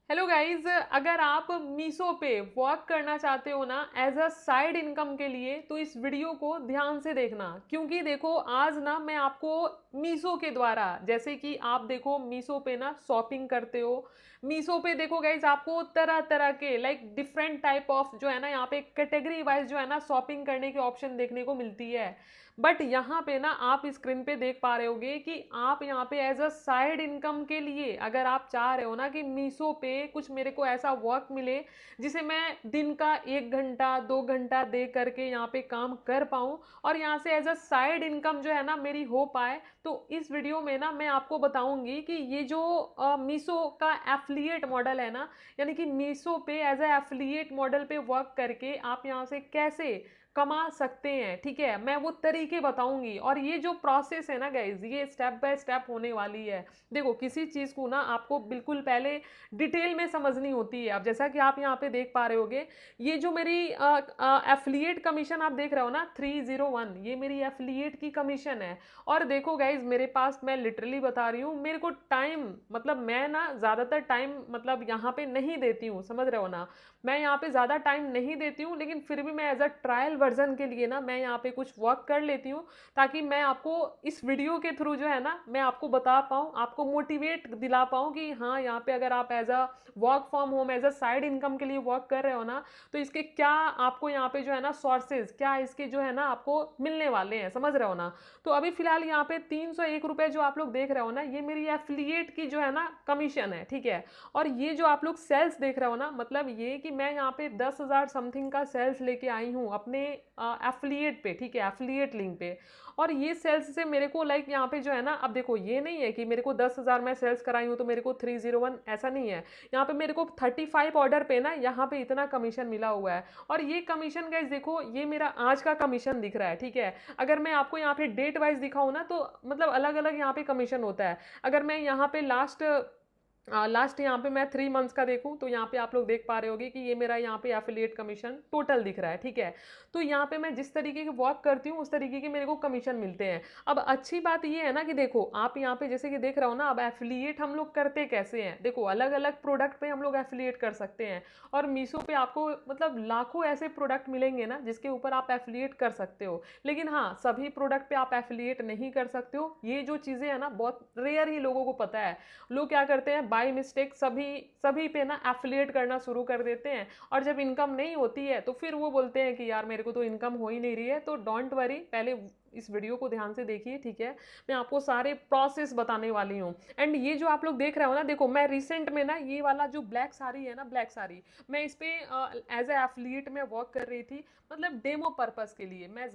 Hello guys, अगर आप मीशो पे वर्क करना चाहते हो ना एज अ साइड इनकम के लिए तो इस वीडियो को ध्यान से देखना। क्योंकि देखो आज ना मैं आपको मीशो के द्वारा, जैसे कि आप देखो मीशो पे ना शॉपिंग करते हो। मीशो पे देखो गाइस, आपको तरह तरह के लाइक डिफरेंट टाइप ऑफ जो है ना यहाँ पे कैटेगरी वाइज जो है ना शॉपिंग करने के ऑप्शन देखने को मिलती है। बट यहाँ पे ना आप स्क्रीन पे देख पा रहे होगे कि आप यहाँ पे एज अ साइड इनकम के लिए अगर आप चाह रहे हो ना कि मीशो पे कुछ मेरे को ऐसा वर्क मिले जिसे मैं दिन का 1 घंटा 2 घंटा दे करके यहाँ पे काम कर पाऊँ और यहाँ से एज अ साइड इनकम जो है ना मेरी हो पाए, तो इस वीडियो में ना मैं आपको बताऊंगी कि ये जो मीशो का एफिलिएट मॉडल है ना, यानी कि मीशो पे एज अ एफिलिएट मॉडल पे वर्क करके आप यहाँ से कैसे कमा सकते हैं। ठीक है, मैं वो तरीके बताऊंगी और ये जो प्रोसेस है ना गाइज, ये स्टेप बाय स्टेप होने वाली है। देखो किसी चीज़ को ना आपको बिल्कुल पहले डिटेल में समझनी होती है। अब जैसा कि आप यहाँ पे देख पा रहे होगे, ये जो मेरी एफिलिएट कमीशन आप देख रहे हो ना 301, ये मेरी एफिलिएट की कमीशन है। और देखो गाइज, मेरे पास, मैं लिटरली बता रही हूँ, मेरे को टाइम मतलब मैं ना ज़्यादातर टाइम मतलब यहाँ पे नहीं देती हूँ, समझ रहे हो ना। मैं यहाँ पे ज़्यादा टाइम नहीं देती हूँ, लेकिन फिर भी मैं एज अ ट्रायल वर्जन के लिए ना मैं यहाँ पे कुछ वर्क कर लेती हूँ, ताकि मैं आपको इस वीडियो के थ्रू जो है ना मैं आपको बता पाऊँ, आपको मोटिवेट दिला पाऊँ कि हाँ यहाँ पे अगर आप as a work from home as a side income के लिए वर्क कर रहे हो ना, तो इसके क्या आपको यहाँ पे जो है ना सोर्सेज क्या इसके जो है ना आपको मिलने वाले हैं, समझ रहे हो ना। तो अभी फिलहाल यहाँ पे 301 रुपये जो आप लोग देख रहे हो ना, ये मेरी एफिलिएट की जो है ना कमीशन है। ठीक है, और ये जो आप लोग सेल्स देख रहे हो ना, मतलब ये कि मैं यहाँ पे 10,000 समथिंग का सेल्स लेके आई हूँ अपने एफिलिएट पे। ठीक है, एफिलिएट लिंक पे। और ये सेल्स से मेरे को लाइक यहाँ पे जो है ना, अब देखो ये नहीं है कि मेरे को 10,000 मैं सेल्स कराई हूँ तो मेरे को 301, ऐसा नहीं है। यहाँ पे मेरे को 35 ऑर्डर पे ना यहाँ पे इतना कमीशन मिला हुआ है। और ये कमीशन गाइस देखो, ये मेरा आज का कमीशन दिख रहा है। ठीक है, अगर मैं आपको यहाँ पे डेट वाइज दिखाऊँ ना, तो मतलब अलग अलग यहाँ पे कमीशन होता है। अगर मैं यहाँ पे लास्ट यहाँ पे मैं 3 मंथ्स का देखूँ, तो यहाँ पे आप लोग देख पा रहे होगे कि ये मेरा यहाँ पे एफिलिएट कमीशन टोटल दिख रहा है। ठीक है, तो यहाँ पे मैं जिस तरीके की वर्क करती हूँ उस तरीके के मेरे को कमीशन मिलते हैं। अब अच्छी बात ये है ना कि देखो आप यहाँ पे जैसे कि देख रहे हो ना, अब एफिलिएट हम लोग करते कैसे हैं, देखो अलग अलग प्रोडक्ट पे हम लोग एफिलिएट कर सकते हैं। और मीशो पे आपको मतलब लाखों ऐसे प्रोडक्ट मिलेंगे ना जिसके ऊपर आप एफिलिएट कर सकते हो। लेकिन हाँ, सभी प्रोडक्ट पे आप एफिलिएट नहीं कर सकते हो। ये जो चीज़ें हैं ना बहुत रेयर ही लोगों को पता है। लोग क्या करते हैं, बाय मिस्टेक सभी सभी पे ना एफिलिएट करना शुरू कर देते हैं, और जब इनकम नहीं होती है तो फिर वो बोलते हैं कि यार मेरे को तो इनकम हो ही नहीं रही है। तो डोंट वरी, पहले इस वीडियो को ध्यान से देखिए। ठीक है, मैं आपको सारे प्रोसेस बताने वाली हूँ। एंड ये जो आप लोग देख रहे हो ना, देखो मैं रिसेंट में ना ये वाला जो ब्लैक साड़ी है ना, ब्लैक साड़ी, मैं इस पे एज ए एफिलिएट में वर्क कर रही थी, मतलब डेमो पर्पस के लिए। मैं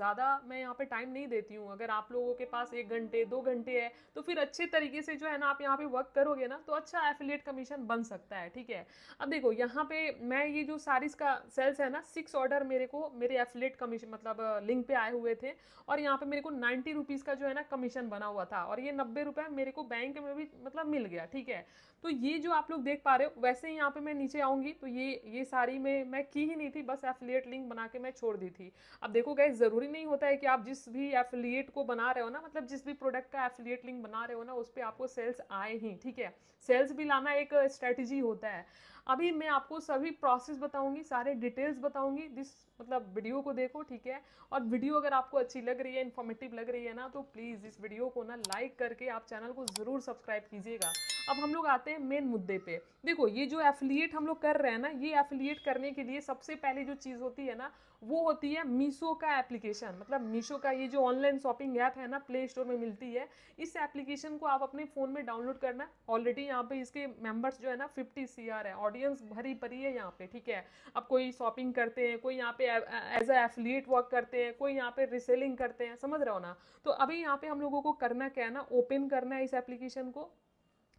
यहाँ पे टाइम नहीं देती हूँ। अगर आप लोगों के पास 1 घंटे 2 घंटे है तो फिर अच्छे तरीके से जो है ना आप यहाँ पे वर्क करोगे ना तो अच्छा एफिलिएट कमीशन बन सकता है। ठीक है, अब देखो यहाँ पे मैं ये जो सारीज का सेल्स है ना, 6 ऑर्डर मेरे को मेरे एफिलिएट कमीशन मतलब लिंक पे आए हुए थे। और यहाँ पे मेरे को 90 रुपीज़ का जो है ना कमीशन बना हुआ था, और ये 90 रुपये मेरे को बैंक में भी मतलब मिल गया। ठीक है, तो ये जो आप लोग देख पा रहे हो, वैसे ही यहाँ पे मैं नीचे आऊंगी तो ये सारी में मैं की ही नहीं थी, बस एफिलिएट लिंक बना के मैं छोड़ दी थी। अब देखो गाइस, ज़रूरी नहीं होता है कि आप जिस भी एफिलिएट को बना रहे हो ना, मतलब जिस भी प्रोडक्ट का एफिलिएट लिंक बना रहे हो ना, उस पर आपको सेल्स आए ही। ठीक है, सेल्स भी लाना एक स्ट्रेटजी होता है। अभी मैं आपको सभी प्रोसेस बताऊंगी, सारे डिटेल्स बताऊंगी। दिस मतलब वीडियो को देखो। ठीक है, और वीडियो अगर आपको अच्छी लग रही है, इन्फॉर्मेटिव लग रही है ना, तो प्लीज़ इस वीडियो को ना लाइक करके आप चैनल को ज़रूर सब्सक्राइब कीजिएगा। अब हम लोग आते हैं मेन मुद्दे पे। देखो ये जो एफिलिएट हम लोग कर रहे हैं ना, ये एफिलिएट करने के लिए सबसे पहले जो चीज़ होती है ना, वो होती है मीशो का एप्लीकेशन। मतलब मीशो का ये जो ऑनलाइन शॉपिंग ऐप है ना, प्ले स्टोर में मिलती है। इस एप्लीकेशन को आप अपने फ़ोन में डाउनलोड करना। ऑलरेडी यहाँ पे इसके मेंबर्स जो है ना 50 CR है, ऑडियंस भरी पड़ी है यहाँ पे। ठीक है, अब कोई शॉपिंग करते हैं, कोई यहाँ पे एज अ एफिलिएट वर्क करते हैं, कोई यहाँ पे रिसेलिंग करते हैं, समझ रहे हो ना। तो अभी यहाँ पे हम लोगों को करना क्या है ना, ओपन करना है इस एप्लीकेशन को।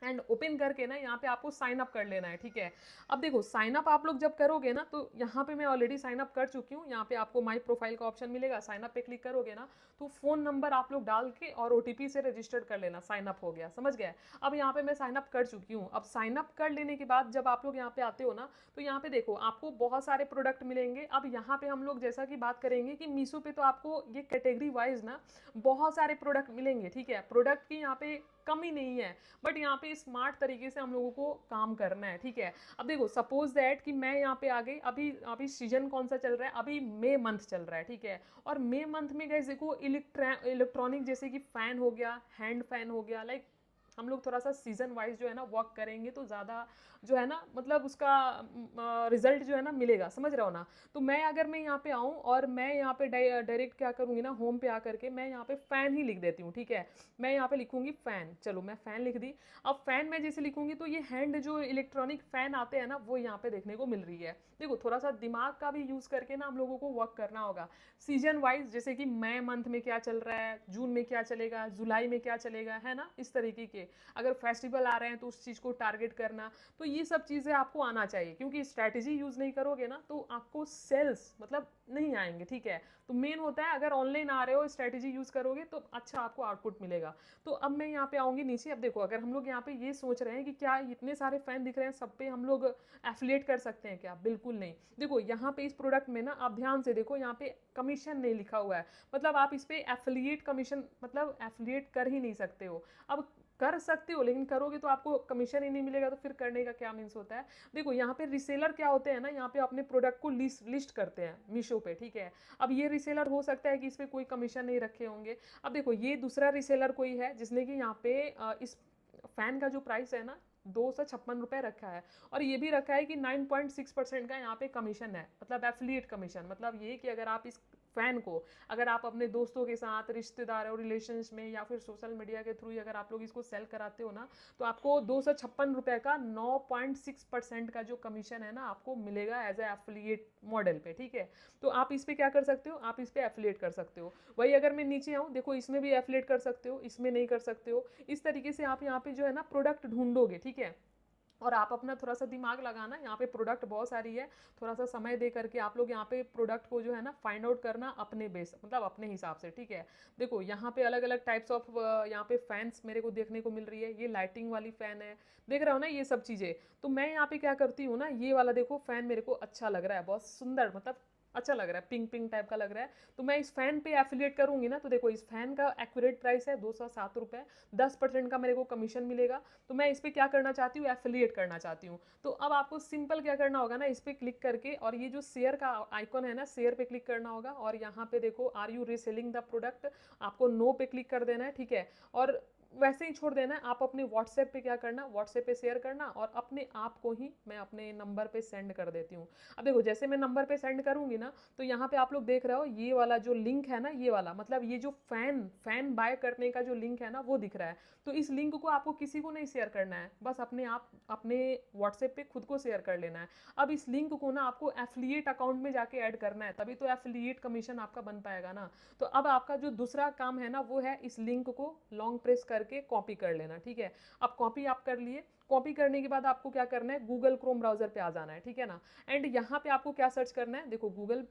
एंड ओपन करके ना यहाँ पे आपको साइन अप कर लेना है। ठीक है, अब देखो साइन अप आप लोग जब करोगे ना, तो यहाँ पे मैं ऑलरेडी साइन अप कर चुकी हूँ। यहाँ पे आपको माई प्रोफाइल का ऑप्शन मिलेगा, साइन अप पे क्लिक करोगे ना तो फ़ोन नंबर आप लोग डाल के और OTP से रजिस्टर्ड कर लेना, साइन अप हो गया, समझ गया। अब यहाँ पे मैं साइन अप कर चुकी हूँ। अब साइन अप कर लेने के बाद जब आप लोग यहाँ पे आते हो ना, तो यहाँ पे देखो आपको बहुत सारे प्रोडक्ट मिलेंगे। अब यहाँ पे हम लोग जैसा कि बात करेंगे कि मीशो पे तो आपको ये कैटेगरी वाइज ना बहुत सारे प्रोडक्ट मिलेंगे। ठीक है, प्रोडक्ट की यहाँ पे कमी नहीं है, बट यहाँ पे स्मार्ट तरीके से हम लोगों को काम करना है, ठीक है। अब देखो सपोज दैट कि मैं यहाँ पे आ गई, अभी अभी सीजन कौन सा चल रहा है, अभी मई मंथ चल रहा है, ठीक है। और मई मंथ में गाइस देखो इलेक्ट्रॉनिक जैसे कि फैन हो गया, हैंड फैन हो गया, लाइक हम लोग थोड़ा सा सीजन वाइज जो है ना वर्क करेंगे तो ज़्यादा जो है ना मतलब उसका रिजल्ट जो है ना मिलेगा, समझ रहे हो ना। तो मैं अगर मैं यहाँ पे आऊँ और मैं यहाँ पे डायरेक्ट क्या करूँगी ना, होम पे आकर के मैं यहाँ पे फ़ैन ही लिख देती हूँ, ठीक है। मैं यहाँ पे लिखूंगी फ़ैन, चलो मैं फ़ैन लिख दी। अब फ़ैन में जैसे लिखूंगी तो ये हैंड जो इलेक्ट्रॉनिक फ़ैन आते हैं ना वो यहाँ पे देखने को मिल रही है। देखो थोड़ा सा दिमाग का भी यूज़ करके ना हम लोगों को वर्क करना होगा सीजन वाइज, जैसे कि मई मंथ में क्या चल रहा है, जून में क्या चलेगा, जुलाई में क्या चलेगा, है ना, इस तरीके के। अगर फेस्टिवल आ रहे हैं तो उस चीज़ को टारगेट करना, तो ये सब चीज़ें आपको आना चाहिए, क्योंकि स्ट्रैटेजी यूज़ नहीं करोगे ना तो आपको सेल्स मतलब नहीं आएंगे, ठीक है। तो मेन होता है अगर ऑनलाइन आ रहे हो स्ट्रैटेजी यूज़ करोगे तो अच्छा आपको आउटपुट मिलेगा। तो अब मैं यहाँ पे आऊँगी नीचे। अब देखो अगर हम लोग यहाँ पे ये सोच रहे हैं कि क्या इतने सारे फैन दिख रहे हैं सब पे हम लोग एफिलिएट कर सकते हैं क्या, बिल्कुल नहीं। देखो यहाँ पे इस प्रोडक्ट में ना आप ध्यान से देखो, यहाँ पे कमीशन नहीं लिखा हुआ है, मतलब आप इस पे एफिलिएट कमीशन मतलब एफिलिएट कर ही नहीं सकते हो। अब कर सकते हो लेकिन करोगे तो आपको कमीशन ही नहीं मिलेगा, तो फिर करने का क्या मीन्स होता है। देखो यहाँ पे रिसेलर क्या होते हैं ना, यहाँ पे अपने प्रोडक्ट को लिस्ट करते हैं मीशो पे, ठीक है। अब ये रिसेलर हो सकता है कि इस पे कोई कमीशन नहीं रखे होंगे। अब देखो ये दूसरा रिसेलर कोई है जिसने कि यहाँ पे इस फैन का जो प्राइस है ना 256 रुपये रखा है, और ये भी रखा है कि 9.6% का यहाँ पे कमीशन है, मतलब एफिलिएट कमीशन। मतलब ये कि अगर आप इस फैन को अगर आप अपने दोस्तों के साथ, रिश्तेदार और रिलेशंस में या फिर सोशल मीडिया के थ्रू अगर आप लोग इसको सेल कराते हो ना, तो आपको 256 रुपये का 9.6% का जो कमीशन है ना आपको मिलेगा एज ए एफिलिएट मॉडल पे, ठीक है। तो आप इस पे क्या कर सकते हो, आप इस पे एफिलिएट कर सकते हो। वही अगर मैं नीचे आऊँ, देखो इसमें भी एफिलिएट कर सकते हो, इसमें नहीं कर सकते हो। इस तरीके से आप यहाँ पे जो है ना प्रोडक्ट ढूंढोगे, ठीक है। और आप अपना थोड़ा सा दिमाग लगाना, यहाँ पे प्रोडक्ट बहुत सारी है, थोड़ा सा समय दे करके आप लोग यहाँ पे प्रोडक्ट को जो है ना फाइंड आउट करना अपने बेस मतलब अपने हिसाब से, ठीक है। देखो यहाँ पे अलग अलग टाइप्स ऑफ यहाँ पे फैंस मेरे को देखने को मिल रही है। ये लाइटिंग वाली फैन है, देख रहा हो ना ये सब चीज़ें। तो मैं यहाँ पे क्या करती हूँ ना, ये वाला देखो फैन मेरे को अच्छा लग रहा है, बहुत सुंदर मतलब अच्छा लग रहा है, पिंक पिंक टाइप का लग रहा है। तो मैं इस फैन पे एफिलिएट करूंगी ना, तो देखो इस फैन का एक्यूरेट प्राइस है 207 रुपये, 10% का मेरे को कमीशन मिलेगा। तो मैं इस पर क्या करना चाहती हूँ, एफिलिएट करना चाहती हूँ। तो अब आपको सिंपल क्या करना होगा ना, इस पर क्लिक करके और ये जो शेयर का आइकन है ना, शेयर पे क्लिक करना होगा, और यहाँ पे देखो are you reselling the product, आपको नो पे क्लिक कर देना है, ठीक है। और वैसे ही छोड़ देना है। आप अपने व्हाट्सएप पे क्या करना, व्हाट्सएप पे शेयर करना, और अपने आप को ही मैं अपने नंबर पे सेंड कर देती हूँ। अब देखो जैसे मैं नंबर पे सेंड करूँगी ना, तो यहाँ पे आप लोग देख रहे हो ये वाला जो लिंक है ना, ये वाला मतलब ये जो फैन बाय करने का जो लिंक है ना वो दिख रहा है। तो इस लिंक को आपको किसी को नहीं शेयर करना है, बस अपने आप अपने व्हाट्सएप पे खुद को शेयर कर लेना है। अब इस लिंक को ना आपको एफिलिएट अकाउंट में जाके ऐड करना है, तभी तो एफिलिएट कमीशन आपका बन पाएगा ना। तो अब आपका जो दूसरा काम है ना वो है इस लिंक को लॉन्ग प्रेस करके कॉपी कर लेना, ठीक है। अब कॉपी आप कर लिए, कॉपी करने के बाद आपको क्या करना है, गूगल क्रोम ब्राउजर पे आ जाना है, ठीक है ना। एंड यहाँ पे आपको क्या सर्च करना है, देखो गूगल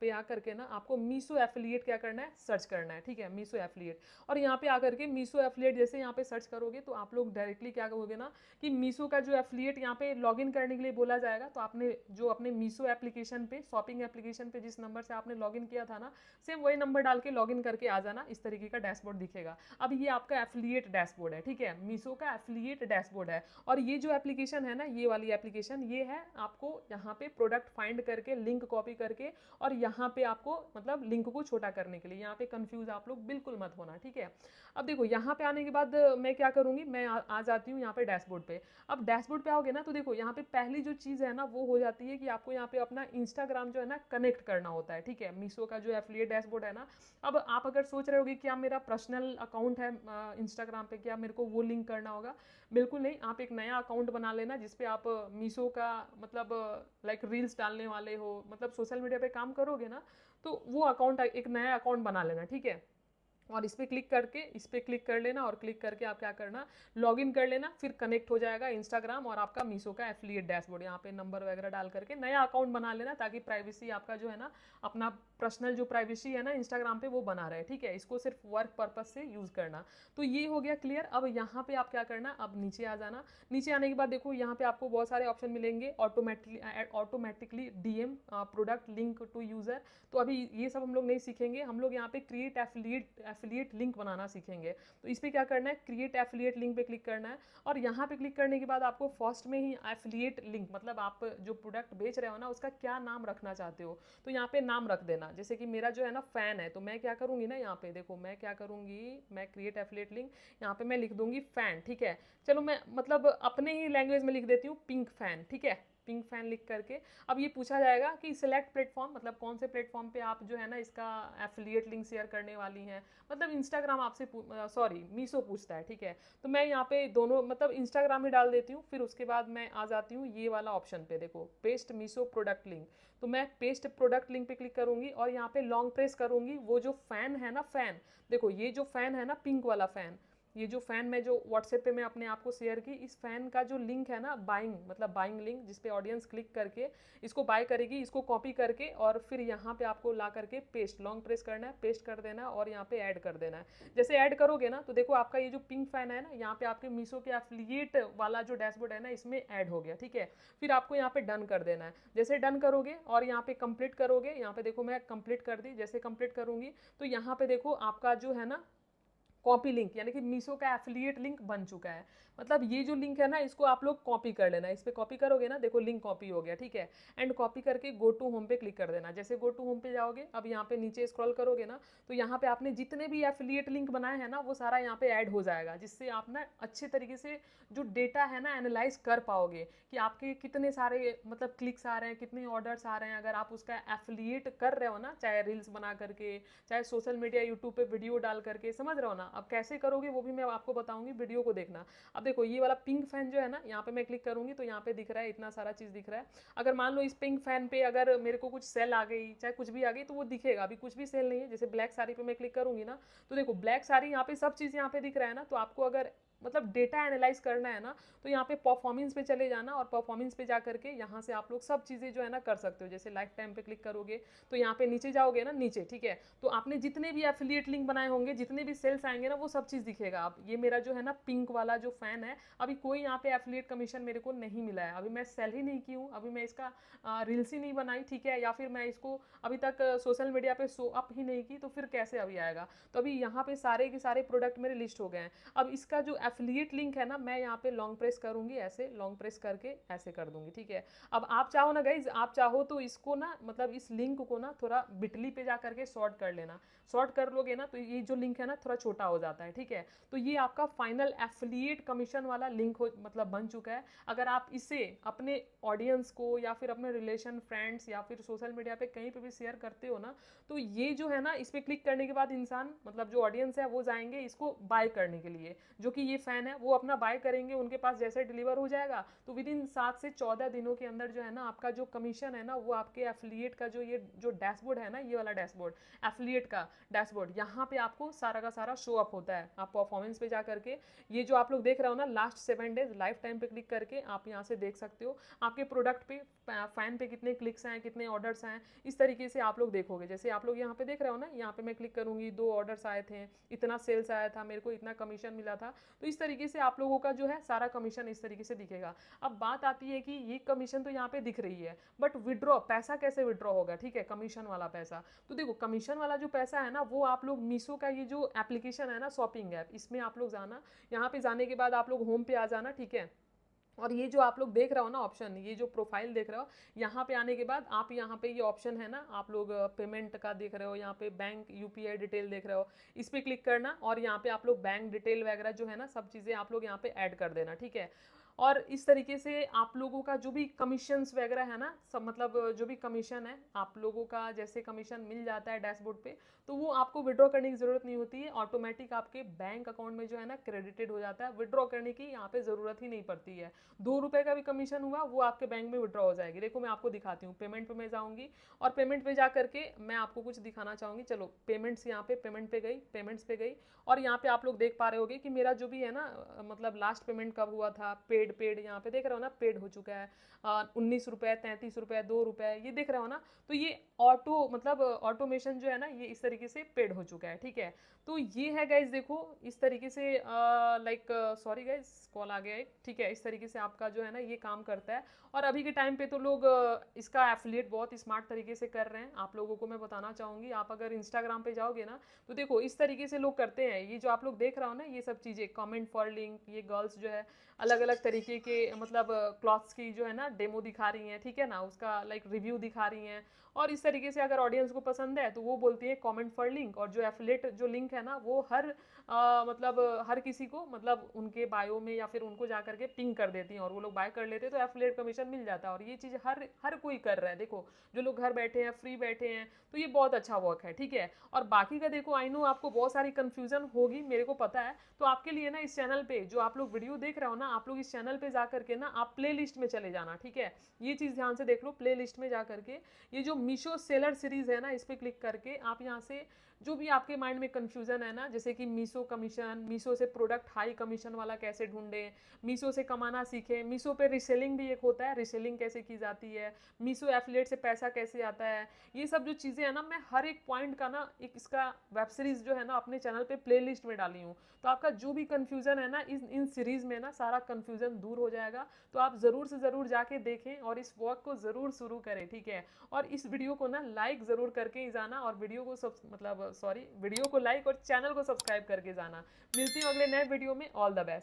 पे आकर के ना आपको मीशो एफिलिएट क्या करना है, सर्च करना है, ठीक है, मीशो एफिलिएट। और यहाँ पे आकर के मीशो एफिलिएट जैसे यहाँ पे सर्च करोगे तो आप लोग डायरेक्टली क्या करोगे ना कि मीशो का जो एफिलिएट यहाँ पे लॉगिन करने के लिए बोला जाएगा। तो आपने जो अपने मीशो एप्लीकेशन पे, शॉपिंग एप्लीकेशन पे जिस नंबर से आपने लॉगिन किया था ना, सेम वही नंबर डाल के लॉगिन करके आ जाना, इस तरीके का डैशबोर्ड दिखेगा। अब ये आपका एफिलिएट डैशबोर्ड है, ठीक है, मीशो का एफिलिएट डैशबोर्ड है। और ये जो एप्लीकेशन है ना, ये वाली एप्लीकेशन ये है आपको यहाँ पे प्रोडक्ट फाइंड करके लिंक कॉपी करके और यहाँ पे आपको मतलब लिंक को छोटा करने के लिए। यहाँ पे कंफ्यूज आप लोग बिल्कुल मत होना, ठीक है। अब देखो यहाँ पे आने के बाद मैं क्या करूँगी, मैं आ जाती हूँ यहाँ पे डैशबोर्ड पे। अब डैशबोर्ड पे आओगे ना तो देखो यहाँ पे पहली जो चीज़ है ना वो हो जाती है कि आपको यहाँ पे अपना इंस्टाग्राम जो है ना कनेक्ट करना होता है, ठीक है, मीशो का जो एफिलिएट डैशबोर्ड है ना। अब आप अगर सोच रहे होगे क्या मेरा पर्सनल अकाउंट है इंस्टाग्राम पे, क्या मेरे को वो लिंक करना होगा, बिल्कुल नहीं। आप एक नया अकाउंट बना लेना जिसपे आप मीशो का मतलब लाइक रील्स डालने वाले हो, मतलब सोशल मीडिया पे काम करोगे ना, तो वो अकाउंट एक नया अकाउंट बना लेना, ठीक है। और इस पर क्लिक करके इस पर क्लिक कर लेना, और क्लिक करके आप क्या करना, लॉगिन कर लेना, फिर कनेक्ट हो जाएगा इंस्टाग्राम और आपका मीशो का एफिलिएट डैशबोर्ड। यहाँ पे नंबर वगैरह डाल करके नया अकाउंट बना लेना, ताकि प्राइवेसी आपका जो है ना, अपना पर्सनल जो प्राइवेसी है ना इंस्टाग्राम पे वो बना रहे, ठीक है। इसको सिर्फ वर्क पर्पज से यूज़ करना। तो ये हो गया क्लियर। अब यहाँ पे आप क्या करना, अब नीचे आ जाना। नीचे आने के बाद देखो यहाँ पे आपको बहुत सारे ऑप्शन मिलेंगे, automatically DM product link to user. तो अभी ये सब हम लोग नहीं सीखेंगे, हम लोग यहाँ पे क्रिएट एफिलिएट लिंक बनाना सीखेंगे। तो इस पर क्या करना है, क्रिएट एफिलिएट लिंक पे क्लिक करना है और यहाँ पे क्लिक करने के बाद आपको फर्स्ट में ही एफिलिएट लिंक, मतलब आप जो प्रोडक्ट बेच रहे हो ना उसका क्या नाम रखना चाहते हो, तो यहाँ पे नाम रख देना। जैसे कि मेरा जो है ना फैन है, तो मैं क्या करूँगी ना, यहाँ पे देखो मैं क्या करूँगी, मैं क्रिएट एफिलिएट लिंक, यहाँ पे मैं लिख दूंगी फैन। ठीक है, चलो मैं मतलब अपने ही लैंग्वेज में लिख देती हूँ पिंक फैन। ठीक है, पिंक फैन लिख करके अब ये पूछा जाएगा कि सिलेक्ट प्लेटफॉर्म, मतलब कौन से प्लेटफॉर्म पे आप जो है ना इसका एफिलिएट लिंक शेयर करने वाली हैं। मतलब इंस्टाग्राम आपसे सॉरी मीशो पूछता है। ठीक है, तो मैं यहाँ पे दोनों मतलब इंस्टाग्राम ही डाल देती हूँ। फिर उसके बाद मैं आ जाती हूँ ये वाला ऑप्शन पे, देखो पेस्ट मीशो प्रोडक्ट लिंक। तो मैं पेस्ट प्रोडक्ट लिंक पे क्लिक करूंगी और यहाँ पे लॉन्ग प्रेस करूंगी। वो जो फैन है ना, फैन देखो ये जो फैन है ना पिंक वाला फैन, ये जो फैन मैं जो व्हाट्सएप पे मैं अपने आप को शेयर की, इस फैन का जो लिंक है ना बाइंग, मतलब बाइंग लिंक जिस पे ऑडियंस क्लिक करके इसको बाय करेगी, इसको कॉपी करके और फिर यहाँ पे आपको ला करके पेस्ट, लॉन्ग प्रेस करना है, पेस्ट कर देना है और यहाँ पे ऐड कर देना है। जैसे ऐड करोगे ना तो देखो आपका ये जो पिंक फैन है ना, यहाँ पे आपके मीशो के एफिलिएट वाला जो डैशबोर्ड है ना इसमें ऐड हो गया। ठीक है, फिर आपको यहाँ पे डन कर देना है। जैसे डन करोगे और यहाँ पे कंप्लीट करोगे, यहाँ पे देखो मैं कंप्लीट कर दी। जैसे कंप्लीट करूंगी तो यहाँ पे देखो आपका जो है ना कॉपी लिंक, यानी कि मीशो का एफिलिएट लिंक बन चुका है। मतलब ये जो लिंक है ना इसको आप लोग कॉपी कर लेना, इस पर कॉपी करोगे ना, देखो लिंक कॉपी हो गया। ठीक है, एंड कॉपी करके गो टू होम पे क्लिक कर देना। जैसे गो टू होम पे जाओगे, अब यहाँ पे नीचे स्क्रॉल करोगे ना तो यहाँ पे आपने जितने भी एफिलिएट लिंक बनाए हैं ना वो सारा यहाँ पे ऐड हो जाएगा, जिससे आप ना अच्छे तरीके से जो डेटा है ना एनालाइज कर पाओगे कि आपके कितने सारे मतलब क्लिक्स आ रहे हैं, कितने ऑर्डर्स आ रहे हैं। अगर आप उसका एफिलिएट कर रहे हो ना, चाहे रील्स बना करके, चाहे सोशल मीडिया यूट्यूब पे वीडियो डाल करके, समझ रहे हो ना। अब कैसे करोगे वो भी मैं आपको बताऊंगी, वीडियो को देखना। अब देखो ये वाला पिंक फैन जो है ना, यहाँ पे मैं क्लिक करूंगी तो यहाँ पे दिख रहा है, इतना सारा चीज दिख रहा है। अगर मान लो इस पिंक फैन पे अगर मेरे को कुछ सेल आ गई, चाहे कुछ भी आ गई, तो वो दिखेगा। अभी कुछ भी सेल नहीं है। जैसे ब्लैक साड़ी पे मैं क्लिक करूंगी ना तो देखो ब्लैक साड़ी, यहाँ पे सब चीज यहाँ पे दिख रहा है ना। तो आपको अगर मतलब डेटा एनालाइज करना है ना तो यहाँ पे परफॉर्मेंस पे चले जाना और परफॉर्मेंस पे जा करके यहाँ से आप लोग सब चीज़ें जो है ना कर सकते हो। जैसे लाइफ टाइम पे क्लिक करोगे तो यहाँ पे नीचे जाओगे ना, नीचे ठीक है, तो आपने जितने भी एफिलिएट लिंक बनाए होंगे, जितने भी सेल्स आएंगे ना वो सब चीज़ दिखेगा। अब ये मेरा जो है ना पिंक वाला जो फैन है, अभी कोई यहाँ पे एफिलिएट कमीशन मेरे को नहीं मिला है, अभी मैं सेल ही नहीं की हूँ, अभी मैं इसका रील्स ही नहीं बनाई। ठीक है, या फिर मैं इसको अभी तक सोशल मीडिया पे शो अप ही नहीं की, तो फिर कैसे अभी आएगा। तो अभी यहाँ पे सारे के सारे प्रोडक्ट मेरे लिस्ट हो गए हैं। अब इसका जो एफिलिएट लिंक है ना, मैं यहाँ पे लॉन्ग प्रेस करूंगी, ऐसे लॉन्ग प्रेस करके ऐसे कर दूंगी। ठीक है, अब आप चाहो ना गाइज, आप चाहो तो इसको ना मतलब इस लिंक को ना थोड़ा बिटली पे जा करके शॉर्ट कर लेना। शॉर्ट कर लोगे ना तो ये जो लिंक है ना थोड़ा छोटा हो जाता है। ठीक है, तो ये आपका फाइनल एफिलिएट कमीशन वाला लिंक हो मतलब बन चुका है। अगर आप इसे अपने ऑडियंस को या फिर अपने रिलेशन फ्रेंड्स या फिर सोशल मीडिया पे कहीं पे भी शेयर करते हो ना, तो ये जो है ना इस पर क्लिक करने के बाद इंसान मतलब जो ऑडियंस है वो जाएंगे इसको बाय करने के लिए। जो कि ये फैन है वो अपना बाय करेंगे, उनके पास जैसे डिलीवर हो जाएगा तो विद इन 7 से 14 दिनों के अंदर जो है ना आपका जो कमीशन है ना वो आपके एफिलिएट का जो ये जो डैशबोर्ड है ना, ये वाला डैशबोर्ड एफिलिएट का डैशबोर्ड, यहाँ पे आपको सारा का सारा शो अप होता है। आप परफॉर्मेंस पे जा करके ये जो आप लोग देख रहे हो ना लास्ट 7 डेज लाइफ टाइम पे क्लिक करके आप यहाँ से देख सकते हो आपके प्रोडक्ट पे फैन पे कितने क्लिक्स आए, कितने ऑर्डर्स आए, इस तरीके से आप लोग देखोगे। जैसे आप लोग यहाँ पे देख रहे हो ना, यहाँ पे मैं क्लिक करूंगी, 2 ऑर्डर्स आए थे, इतना सेल्स आया था, मेरे को इतना कमीशन मिला था। तो इस तरीके से आप लोगों का जो है सारा कमीशन इस तरीके से दिखेगा। अब बात आती है कि ये कमीशन तो यहाँ पे दिख रही है, बट विड्रॉ पैसा कैसे विड्रॉ होगा। ठीक है, कमीशन वाला पैसा, तो देखो कमीशन वाला जो पैसा है ना वो आप लोग मीशो का ये जो एप्लीकेशन है ना शॉपिंग ऐप, इसमें आप लोग जाना, यहाँ पे जाने के बाद आप लोग होम पे आ जाना। ठीक है, और ये जो आप लोग देख रहे हो ना ऑप्शन, ये जो प्रोफाइल देख रहे हो, यहाँ पे आने के बाद आप यहाँ पे ये ऑप्शन है ना, आप लोग पेमेंट का देख रहे हो, यहाँ पे बैंक यूपीआई डिटेल देख रहे हो, इस पर क्लिक करना और यहाँ पे आप लोग बैंक डिटेल वगैरह जो है ना सब चीज़ें आप लोग यहाँ पे ऐड कर देना। ठीक है, और इस तरीके से आप लोगों का जो भी कमीशंस वगैरह है ना सब मतलब जो भी कमीशन है आप लोगों का, जैसे कमीशन मिल जाता है डैशबोर्ड पे, तो वो आपको विड्रॉ करने की ज़रूरत नहीं होती है, ऑटोमेटिक आपके बैंक अकाउंट में जो है ना क्रेडिटेड हो जाता है। विड्रॉ करने की यहाँ पे ज़रूरत ही नहीं पड़ती है। 2 रुपये का भी कमीशन हुआ वो आपके बैंक में विड्रॉ हो जाएगी। देखो मैं आपको दिखाती हूँ, पेमेंट पे मैं जाऊँगी और पेमेंट पे जा करके मैं आपको कुछ दिखाना चाहूँगी। चलो पेमेंट्स, यहाँ पे पेमेंट पे गई, पेमेंट्स पे गई और यहाँ पे आप लोग देख पा रहे होगे कि मेरा जो भी है ना मतलब लास्ट पेमेंट कब हुआ था, पेड पेड यहाँ पे देख रहे हो ना, पेड हो चुका है 19 रुपए, 33 रुपए, 2 रुपए, ये देख रहे हो ना। तो ये ऑटो मतलब ऑटोमेशन जो है ना, ये इस तरीके से पेड हो चुका है, ठीक है। तो ये है गाइज, देखो इस तरीके से लाइक सॉरी गाइज कॉल आ गया एक, ठीक है। इस तरीके से आपका जो है ना ये काम करता है। और अभी के टाइम पे तो लोग इसका एफिलिएट बहुत स्मार्ट तरीके से कर रहे हैं। आप लोगों को मैं बताना चाहूँगी, आप अगर इंस्टाग्राम पे जाओगे ना तो देखो इस तरीके से लोग करते हैं। ये जो आप लोग देख रहे हो ना, ये सब चीज़ें, कमेंट फॉर लिंक, ये गर्ल्स जो है अलग अलग तरीके के मतलब क्लॉथ्स की जो है ना डेमो दिखा रही हैं, ठीक है ना, उसका लाइक रिव्यू दिखा रही हैं। और इस तरीके से अगर ऑडियंस को पसंद है तो वो बोलती है कमेंट फॉर लिंक, और जो एफिलेट जो लिंक है ना वो हर मतलब हर किसी को मतलब उनके बायो में या फिर उनको जा करके पिंग कर देती हैं और वो लोग बाय कर लेते हैं, तो एफिलेट कमीशन मिल जाता है। और ये चीज़ हर हर कोई कर रहा है, देखो जो लोग घर बैठे हैं, फ्री बैठे हैं, तो ये बहुत अच्छा वर्क है, ठीक है। और बाकी का देखो, आई नो आपको बहुत सारी कंफ्यूजन होगी, मेरे को पता है। तो आपके लिए ना इस चैनल पे जो आप लोग वीडियो देख रहे हो ना, आप लोग इस चैनल पे जा करके ना आप प्ले लिस्ट में चले जाना, ठीक है। ये चीज़ ध्यान से देख लो, प्ले लिस्ट में जा करके ये जो मीशो सेलर सीरीज है ना, इस पर क्लिक करके आप यहाँ से जो भी आपके माइंड में कंफ्यूजन है ना, जैसे कि मीशो कमीशन, मीशो से प्रोडक्ट हाई कमीशन वाला कैसे ढूंढें, मीशो से कमाना सीखें, मीशो पे रिसेलिंग भी एक होता है, रिसेलिंग कैसे की जाती है, मीशो एफिलिएट से पैसा कैसे आता है, ये सब जो चीज़ें हैं ना, मैं हर एक पॉइंट का ना एक इसका वेब सीरीज जो है ना अपने चैनल पे प्ले लिस्ट में डाली हूँ। तो आपका जो भी कन्फ्यूजन है ना इन सीरीज में ना, सारा कन्फ्यूजन दूर हो जाएगा। तो आप ज़रूर से ज़रूर जाके देखें और इस वर्क को ज़रूर शुरू करें, ठीक है। और इस वीडियो को ना लाइक ज़रूर करके ही जाना, और वीडियो को सब मतलब सॉरी वीडियो को लाइक और चैनल को सब्सक्राइब करके जाना। मिलती हूँ अगले नए वीडियो में। All the best.